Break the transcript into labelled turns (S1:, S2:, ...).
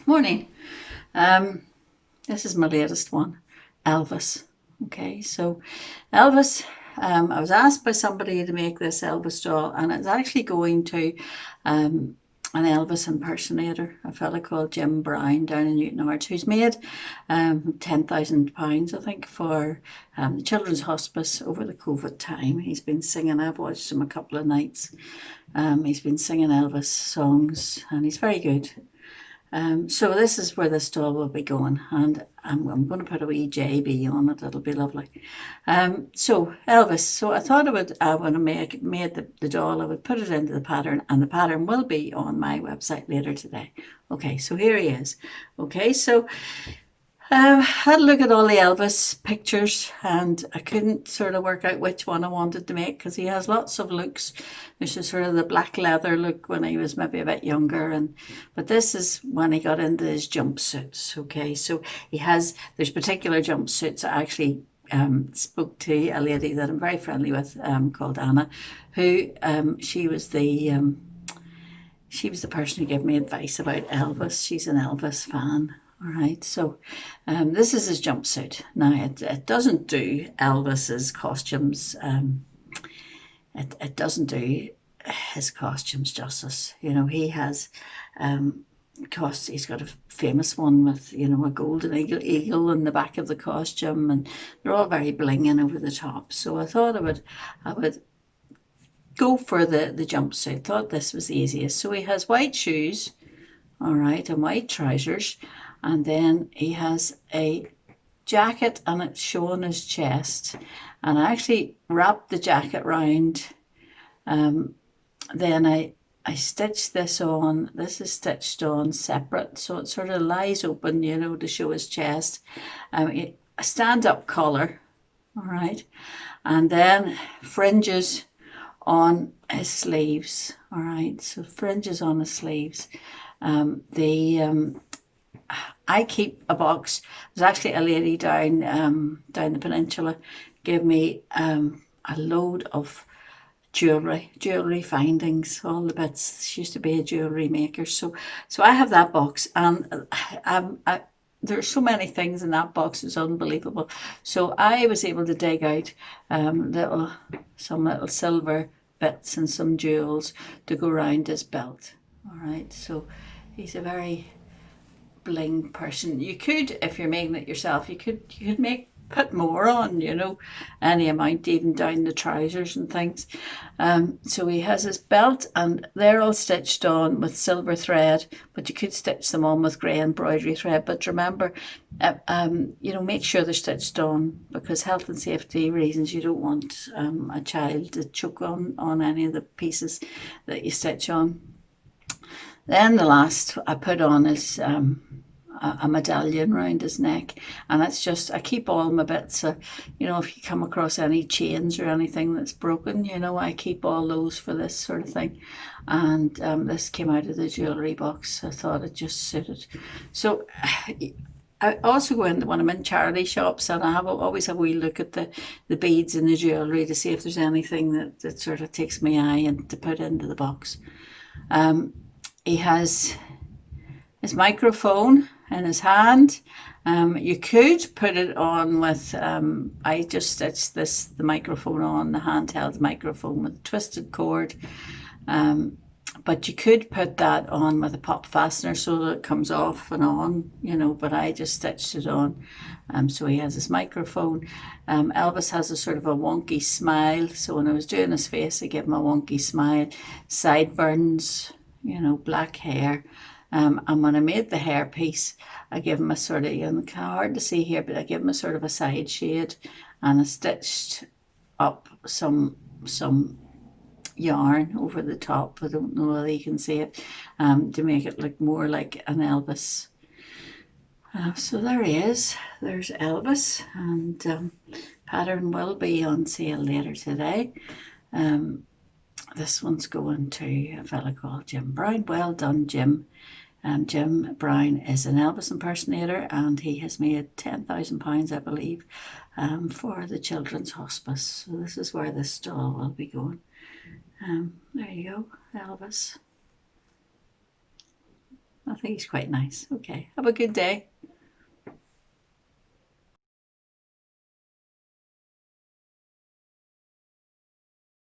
S1: Morning. This is my latest one, Elvis. Okay, so Elvis, I was asked by somebody to make this Elvis doll, and it's actually going to an Elvis impersonator, a fella called Jim Brown down in Newton Arts, who's made £10,000, I think, for the Children's Hospice over the COVID time. He's been singing, I've watched him a couple of nights. He's been singing Elvis songs, and he's very good. So this is where this doll will be going, and I'm going to put a wee JB on it. It'll be lovely. So Elvis. So I thought I would, when I made the doll, I would put it into the pattern, and the pattern will be on my website later today. Okay, so here he is. Okay, so had a look at all the Elvis pictures, and I couldn't sort of work out which one I wanted to make because he has lots of looks. There's just sort of the black leather look when he was maybe a bit younger, but this is when he got into his jumpsuits. Okay, so there's particular jumpsuits. I actually spoke to a lady that I'm very friendly with called Anna, who she was the person who gave me advice about Elvis. She's an Elvis fan. All right, so this is his jumpsuit. Now, it doesn't do Elvis's costumes. It doesn't do his costumes justice. You know, he has he's got a famous one with, you know, a golden eagle in the back of the costume, and they're all very blinging over the top. So I thought I would go for the jumpsuit. Thought this was the easiest. So he has white shoes, all right, and white trousers. And then he has a jacket, and it's showing his chest. And I actually wrapped the jacket round. Then I stitched this on. This is stitched on separate, so it sort of lies open, you know, to show his chest. A stand-up collar, all right, and then fringes on his sleeves, all right. So fringes on his sleeves. I keep a box. There's actually a lady down the peninsula gave me a load of jewelry findings, all the bits. She used to be a jewelry maker, so I have that box, and there's so many things in that box. It's unbelievable. So I was able to dig out some little silver bits and some jewels to go around his belt. All right, so he's a very bling person. You could, if you're making it yourself, you could put more on, you know, any amount, even down the trousers and things. So he has his belt, and they're all stitched on with silver thread, but you could stitch them on with grey embroidery thread. But remember, you know, make sure they're stitched on, because health and safety reasons, you don't want a child to choke on any of the pieces that you stitch on. Then the last I put on is a medallion round his neck, and it's just, I keep all my bits. You know, if you come across any chains or anything that's broken, you know, I keep all those for this sort of thing. And this came out of the jewellery box. I thought it just suited. So I also go in when I'm in charity shops, and always have a wee look at the beads and the jewellery to see if there's anything that sort of takes my eye and to put into the box. He has his microphone in his hand. You could put it on with, I just stitched the microphone on, the handheld microphone with a twisted cord. But you could put that on with a pop fastener so that it comes off and on, you know, but I just stitched it on. So he has his microphone. Elvis has a sort of a wonky smile. So when I was doing his face, I gave him a wonky smile. Sideburns, you know, black hair. And when I made the hair piece, I gave him a sort of, you know, kind of hard to see here, but I gave him a sort of a side shade, and I stitched up some yarn over the top. I don't know whether you can see it, to make it look more like an Elvis. So there he is. There's Elvis, and pattern will be on sale later today. This one's going to a fella called Jim Brown. Well done, Jim. Jim Brown is an Elvis impersonator, and he has made £10,000, I believe, for the Children's Hospice. So this is where this stall will be going. There you go, Elvis. I think he's quite nice. Okay, have a good day.